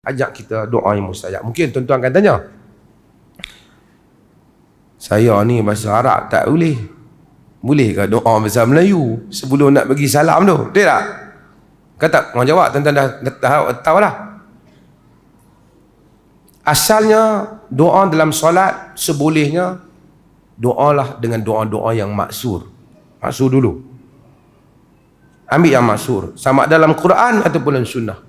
ajak kita doa yang mustajab. Mungkin tuan-tuan akan tanya, saya ni bahasa Arab tak boleh, boleh ke doa bahasa Melayu sebelum nak bagi salam tu? Betul tak? Kata, orang jawab, tuan-tuan dah tahu lah. Asalnya doa dalam solat sebolehnya doalah dengan doa-doa yang maksur. Maksur dulu. Ambil yang maksur, sama dalam Quran ataupun dalam sunnah.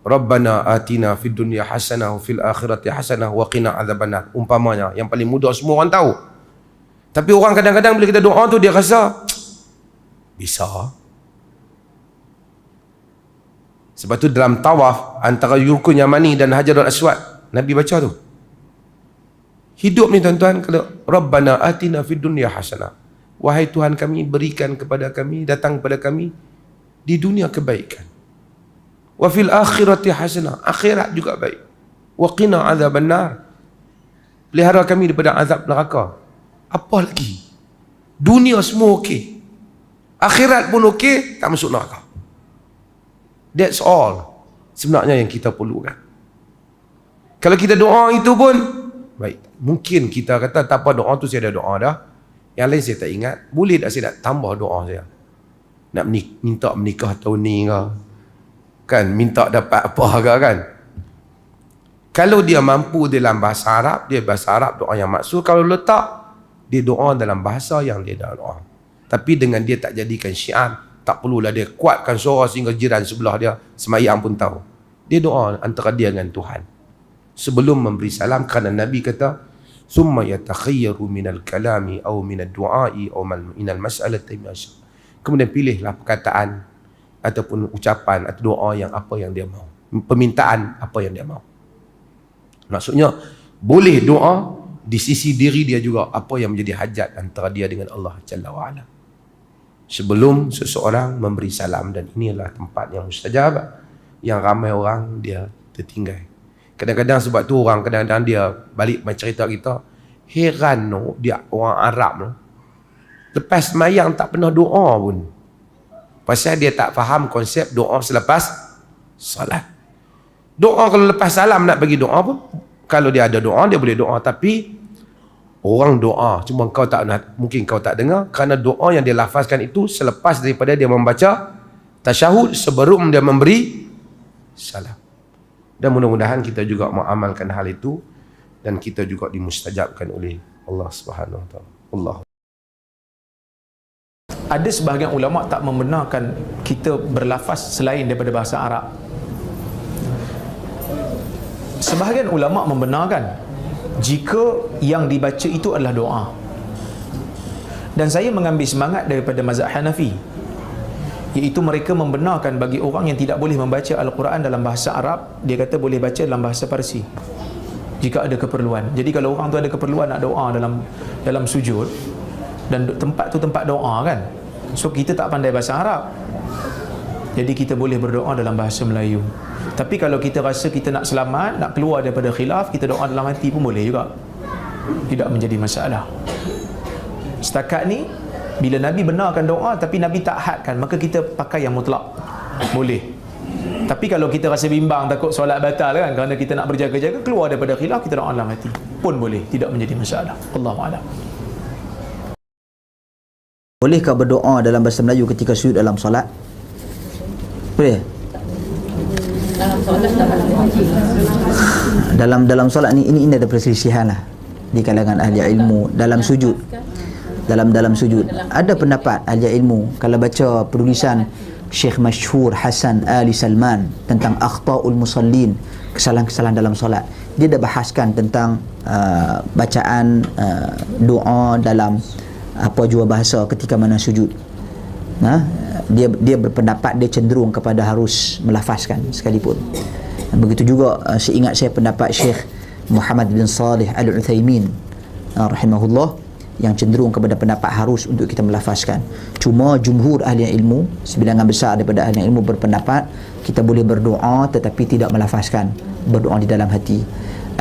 Rabbana atina fid dunya hasanah wa fil akhirati hasanah wa qina adzabannar. Umpamanya yang paling mudah semua orang tahu. Tapi orang kadang-kadang bila kita doa tu dia rasa bisa. Sebab tu dalam tawaf antara Rukun Yamani dan Hajarul Aswad, Nabi baca tu. Hidup ni tuan-tuan, kalau Rabbana atina fid dunya hasanah, wahai Tuhan kami, berikan kepada kami, datang kepada kami di dunia kebaikan. Wa fil akhirati hasanah, akhirat juga baik. Wa qina adzabannar, pelihara kami daripada azab neraka. Apa lagi? Dunia semua okey, akhirat pun okey, tak masuk neraka. That's all sebenarnya yang kita perlukan. Kalau kita doa itu pun baik. Mungkin kita kata tak apa, doa tu saya ada doa dah, yang lain saya tak ingat. Boleh tak saya nak tambah doa saya? Nak minta menikah tahun ni ke? Kan, minta dapat apa ke kan? Kalau dia mampu dalam bahasa Arab, dia bahasa Arab doa yang maksud. Kalau letak, dia doa dalam bahasa yang dia dah doa. Tapi dengan dia tak jadikan syiar, tak perlulah dia kuatkan suara sehingga jiran sebelah dia semayang pun tahu. Dia doa antara dia dengan Tuhan sebelum memberi salam, kerana Nabi kata summa yatakhayyaru minal kalami aw minad du'ai aw minal mas'alati ma syaa. Kemudian pilihlah perkataan ataupun ucapan atau doa yang apa yang dia mau, permintaan apa yang dia mau. Maksudnya boleh doa di sisi diri dia juga, apa yang menjadi hajat antara dia dengan Allah Jalla wa Ala sebelum seseorang memberi salam. Dan inilah tempat yang mustajab, yang ramai orang dia tertinggal. Kadang-kadang sebab tu orang kadang-kadang dia balik cerita kita, heran no, dia orang Arab no, lepas semayang tak pernah doa pun, pasal dia tak faham konsep doa selepas salat. Doa kalau lepas salam nak bagi doa pun, kalau dia ada doa dia boleh doa, tapi orang doa cuma kau tak nak, mungkin kau tak dengar, kerana doa yang dia lafazkan itu selepas daripada dia membaca tasyahud, sebelum dia memberi salam. Dan mudah-mudahan kita juga mengamalkan hal itu dan kita juga dimustajabkan oleh Allah Subhanahu Wa Taala. Allah. Ada sebahagian ulama tak membenarkan kita berlafaz selain daripada bahasa Arab. Sebahagian ulama membenarkan jika yang dibaca itu adalah doa. Dan saya mengambil semangat daripada mazhab Hanafi, iaitu mereka membenarkan bagi orang yang tidak boleh membaca Al-Quran dalam bahasa Arab, dia kata boleh baca dalam bahasa Parsi jika ada keperluan. Jadi kalau orang tu ada keperluan nak doa dalam sujud, dan tempat tu tempat doa kan, so kita tak pandai bahasa Arab, jadi kita boleh berdoa dalam bahasa Melayu. Tapi kalau kita rasa kita nak selamat, nak keluar daripada khilaf, kita doa dalam hati pun boleh juga, tidak menjadi masalah. Setakat ni bila Nabi benarkan doa tapi Nabi tak hadkan, maka kita pakai yang mutlak, boleh. Tapi kalau kita rasa bimbang, takut solat batal kan, kerana kita nak berjaga-jaga, keluar daripada khilaf, kita doa dalam hati pun boleh, tidak menjadi masalah. Allahu a'lam. Bolehkah berdoa dalam bahasa Melayu ketika sujud dalam solat? Boleh? Dalam solat ni, ini ada perselisihan lah di kalangan ahli ilmu dalam sujud. Dalam sujud ada pendapat ahli ilmu, kalau baca penulisan Syekh Masyhur Hasan Ali Salman tentang akhtaul musallin, kesalahan-kesalahan dalam solat, dia dah bahaskan tentang bacaan doa dalam apa jua bahasa ketika mana sujud. Dia berpendapat, dia cenderung kepada harus melafazkan sekalipun. Begitu juga seingat saya pendapat Syekh Muhammad bin Salih Al-Uthaymin rahimahullah, yang cenderung kepada pendapat harus untuk kita melafazkan. Cuma jumhur ahli ilmu, sebilangan besar daripada ahli ilmu berpendapat kita boleh berdoa tetapi tidak melafazkan, berdoa di dalam hati.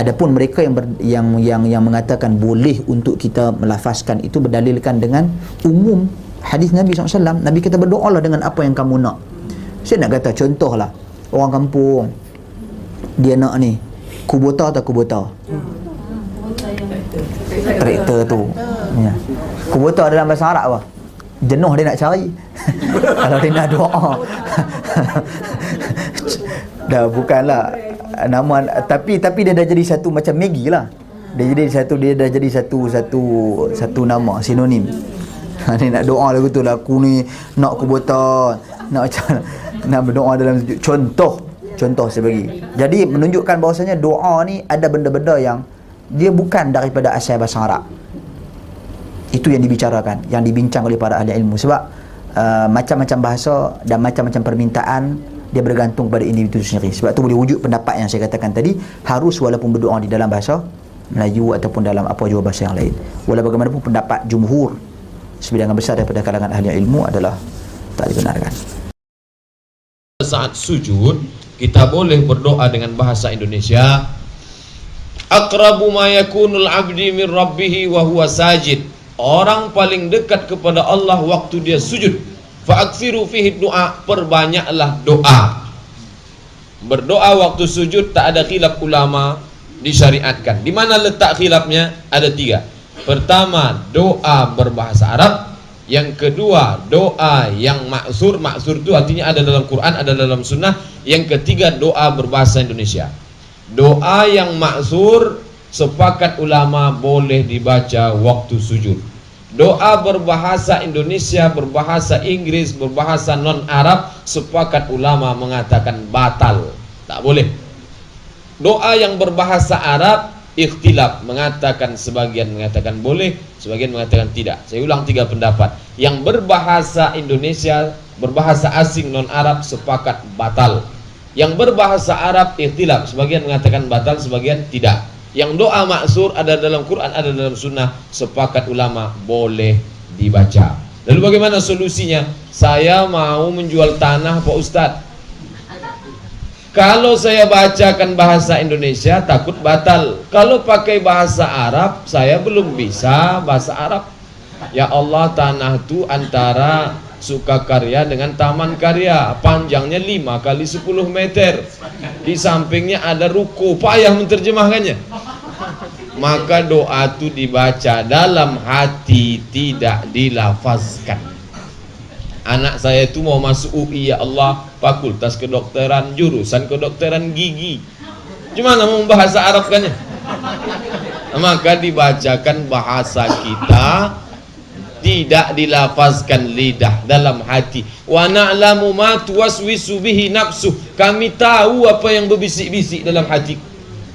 Adapun mereka yang mengatakan boleh untuk kita melafazkan, itu berdalilkan dengan umum hadis Nabi SAW. Nabi kata berdoalah dengan apa yang kamu nak. Saya nak kata contohlah, orang kampung dia nak ni kubota atau kubota? Traktor tu. Ya. Kubota dalam bahasa Arab apa? Jenuh dia nak cari. Kalau dia nak doa. Dah bukanlah nama, tapi dia dah jadi satu macam Maggi lah. Dia dah jadi satu nama sinonim. Dia nak doa lagu tu, aku ni nak kubota, nak berdoa dalam sujud. Contoh saya bagi. Jadi menunjukkan bahawasanya doa ni ada benda-benda yang dia bukan daripada asal bahasa Arab. Itu yang dibicarakan, yang dibincang oleh para ahli ilmu. Sebab macam-macam bahasa dan macam-macam permintaan dia bergantung pada individu sendiri. Sebab tu boleh wujud pendapat yang saya katakan tadi, harus walaupun berdoa di dalam bahasa Melayu ataupun dalam apa jua bahasa yang lain. Walau bagaimanapun pendapat jumhur sebilangan besar daripada kalangan ahli ilmu adalah tak dibenarkan. Saat sujud kita boleh berdoa dengan bahasa Indonesia. Aqrabu ma yakunul abdi min rabbih wa huwa sajid. Orang paling dekat kepada Allah waktu dia sujud. Fa'aksiru fihi doa, perbanyaklah doa. Berdoa waktu sujud tak ada khilaf ulama, disyariatkan. Di mana letak khilafnya? Ada 3. Pertama, doa berbahasa Arab. Yang kedua, doa yang ma'zur. Ma'zur itu artinya ada dalam Quran, ada dalam sunnah. Yang ketiga, doa berbahasa Indonesia. Doa yang ma'zur, sepakat ulama boleh dibaca waktu sujud. Doa berbahasa Indonesia, berbahasa Inggris, berbahasa non-Arab, sepakat ulama mengatakan batal, tak boleh. Doa yang berbahasa Arab, ikhtilaf, sebagian mengatakan boleh, sebagian mengatakan tidak. Saya ulang 3 pendapat. Yang berbahasa Indonesia, berbahasa asing non-Arab, sepakat batal. Yang berbahasa Arab, ikhtilaf, sebagian mengatakan batal, sebagian tidak. Yang doa maksur ada dalam Quran, ada dalam sunnah, sepakat ulama boleh dibaca. Lalu bagaimana solusinya? Saya mau menjual tanah Pak Ustadz. Kalau saya bacakan bahasa Indonesia takut batal. Kalau pakai bahasa Arab, saya belum bisa bahasa Arab. Ya Allah, tanah itu antara Sukakarya dengan Taman Karya, panjangnya 5 kali 10 meter. Di sampingnya ada ruko, payah menterjemahkannya. Maka doa itu dibaca dalam hati, tidak dilafazkan. Anak saya itu mau masuk UI, ya Allah, fakultas kedokteran, jurusan kedokteran gigi. Gimana mau bahasa Arabkannya? Maka dibacakan bahasa kita, tidak dilafazkan lidah, dalam hati. Wa na'lamu ma tuwaswisu bihi nafsu. Kami tahu apa yang berbisik-bisik dalam hati.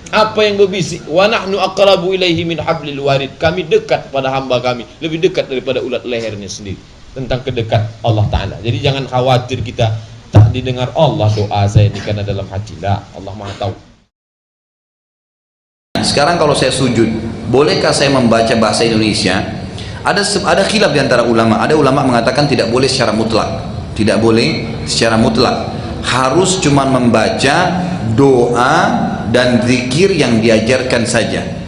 Apa yang berbisik. Wa nahnu aqrabu ilaihi min hablil warid. Kami dekat pada hamba kami, lebih dekat daripada ulat lehernya sendiri. Tentang kedekat Allah Ta'ala. Jadi jangan khawatir kita tak didengar Allah doa saya ini karena dalam hati. Tak, Allah Maha tahu. Sekarang kalau saya sujud, bolehkah saya membaca bahasa Indonesia? Ada khilaf di antara ulama. Ada ulama mengatakan tidak boleh secara mutlak. Tidak boleh secara mutlak. Harus cuma membaca doa dan zikir yang diajarkan saja.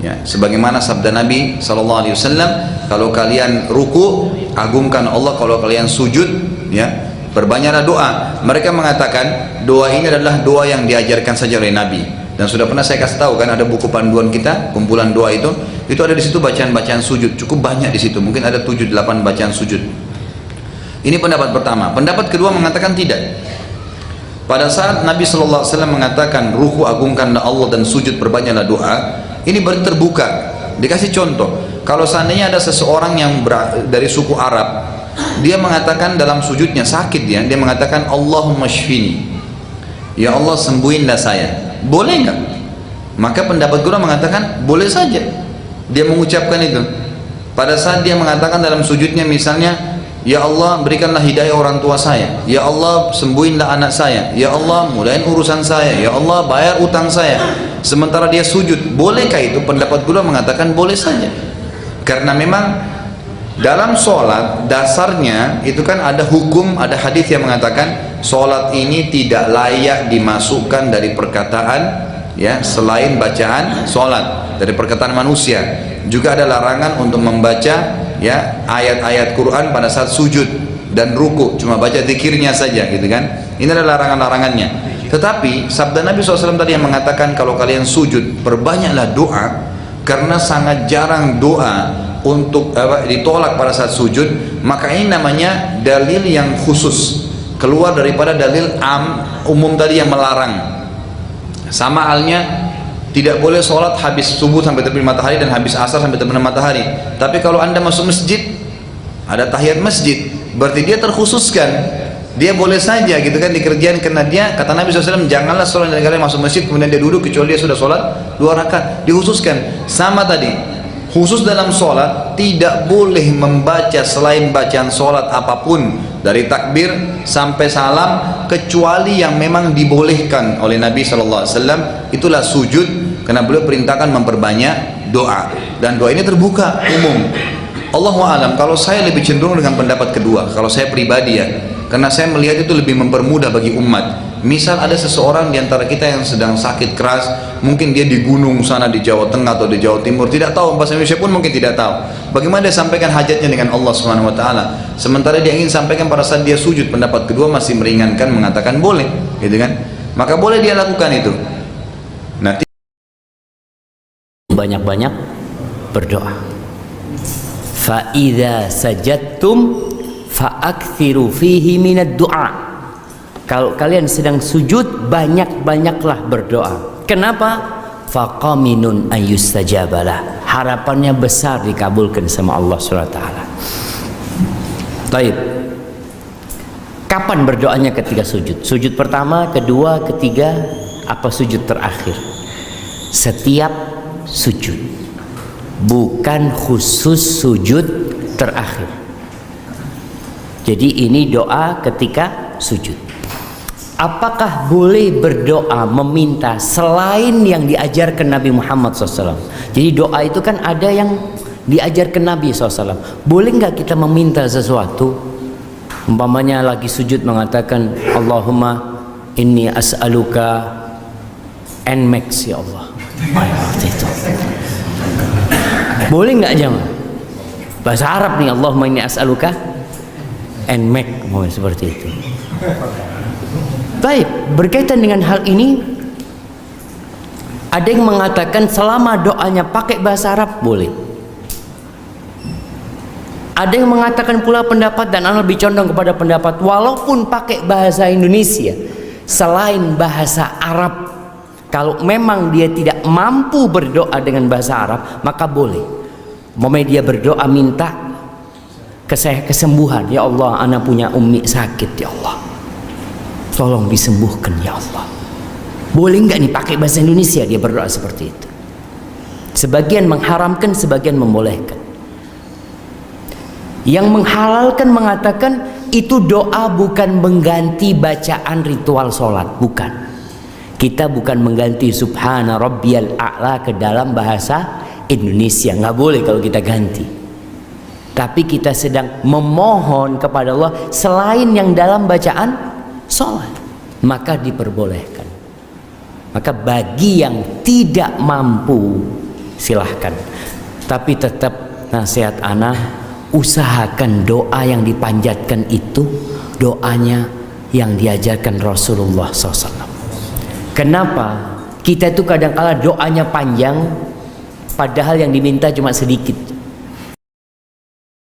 Ya, sebagaimana sabda Nabi SAW, kalau kalian ruku, agungkan Allah. Kalau kalian sujud, ya, perbanyaklah doa. Mereka mengatakan doa ini adalah doa yang diajarkan saja oleh Nabi. Dan sudah pernah saya kasih tahu kan, ada buku panduan kita, kumpulan doa itu ada di situ bacaan-bacaan sujud, cukup banyak di situ, mungkin ada 7-8 bacaan sujud. Ini pendapat pertama. Pendapat kedua mengatakan tidak. Pada saat Nabi SAW mengatakan ruku agungkanlah Allah dan sujud perbanyaklah doa, ini baru terbuka. Dikasih contoh, kalau seandainya ada seseorang yang dari suku Arab, dia mengatakan dalam sujudnya sakit, dia mengatakan Allahumma shfini, ya Allah sembuhinlah saya, boleh enggak? Maka pendapat kedua mengatakan boleh saja dia mengucapkan itu. Pada saat dia mengatakan dalam sujudnya misalnya, ya Allah berikanlah hidayah orang tua saya, ya Allah sembuhinlah anak saya, ya Allah mulain urusan saya, ya Allah bayar utang saya, sementara dia sujud, bolehkah itu? Pendapat kedua mengatakan boleh saja. Karena memang dalam sholat dasarnya itu kan ada hukum, ada hadis yang mengatakan sholat ini tidak layak dimasukkan dari perkataan, ya, selain bacaan sholat, dari perkataan manusia. Juga ada larangan untuk membaca, ya, ayat-ayat Quran pada saat sujud dan ruku, cuma baca zikirnya saja, gitu kan. Ini adalah larangan-larangannya. Tetapi sabda Nabi SAW tadi yang mengatakan kalau kalian sujud perbanyaklah doa, karena sangat jarang doa untuk ditolak pada saat sujud, maka ini namanya dalil yang khusus, keluar daripada dalil umum tadi yang melarang. Sama halnya tidak boleh sholat habis subuh sampai terbit matahari dan habis asar sampai terbenam matahari. Tapi kalau anda masuk masjid, ada tahiyat masjid, berarti dia terkhususkan, dia boleh saja gitu kan dikerjain, karena dia kata Nabi SAW, janganlah seorang dari kalian masuk masjid kemudian dia duduk kecuali dia sudah sholat 2 rakaat. Dikhususkan. Sama tadi, khusus dalam sholat tidak boleh membaca selain bacaan sholat apapun dari takbir sampai salam, kecuali yang memang dibolehkan oleh Nabi SAW. Itulah sujud, karena beliau perintahkan memperbanyak doa, dan doa ini terbuka umum. Allahu a'lam, kalau saya lebih cenderung dengan pendapat kedua, kalau saya pribadi ya, karena saya melihat itu lebih mempermudah bagi umat. Misal ada seseorang di antara kita yang sedang sakit keras, mungkin dia di gunung sana di Jawa Tengah atau di Jawa Timur, tidak tahu bahasa Indonesia pun mungkin tidak tahu. Bagaimana dia sampaikan hajatnya dengan Allah Subhanahu wa taala? Sementara dia ingin sampaikan pada saat dia sujud, pendapat kedua masih meringankan, mengatakan boleh, gitu kan? Maka boleh dia lakukan itu. Nanti banyak-banyak berdoa. Fa idza sajadtum fa'aktsiru fihi minad du'a. Kalau kalian sedang sujud, banyak-banyaklah berdoa. Kenapa? Faqaminun ayyustajabalah. Harapannya besar dikabulkan sama Allah SWT. Baik. Kapan berdoanya ketika sujud? Sujud pertama, kedua, ketiga, apa sujud terakhir? Setiap sujud. Bukan khusus sujud terakhir. Jadi ini doa ketika sujud. Apakah boleh berdoa meminta selain yang diajarkan Nabi Muhammad SAW? Jadi doa itu kan ada yang diajarkan Nabi SAW. Boleh nggak kita meminta sesuatu? Umpamanya lagi sujud mengatakan Allahumma inni as'aluka NMAX ya Allah. Itu. Boleh nggak jemaah? Bahasa Arab nih, Allahumma inni as'aluka NMAX, mau seperti itu. Baik, berkaitan dengan hal ini, ada yang mengatakan selama doanya pakai bahasa Arab boleh. Ada yang mengatakan pula pendapat, dan ana lebih condong kepada pendapat walaupun pakai bahasa Indonesia selain bahasa Arab, kalau memang dia tidak mampu berdoa dengan bahasa Arab, maka boleh. Umpamanya dia berdoa minta kesembuhan, ya Allah, ana punya ummi sakit, ya Allah, tolong disembuhkan ya Allah. Boleh nggak nih pakai bahasa Indonesia dia berdoa seperti itu? Sebagian mengharamkan, sebagian membolehkan. Yang menghalalkan mengatakan itu doa bukan mengganti bacaan ritual sholat, bukan. Kita bukan mengganti subhana rabbiyal a'la ke dalam bahasa Indonesia, nggak boleh kalau kita ganti. Tapi kita sedang memohon kepada Allah selain yang dalam bacaan sholat, maka diperbolehkan. Maka bagi yang tidak mampu silahkan, tapi tetap nasihat ana, usahakan doa yang dipanjatkan itu doanya yang diajarkan Rasulullah SAW. Kenapa? Kita itu kadang-kala doanya panjang padahal yang diminta cuma sedikit.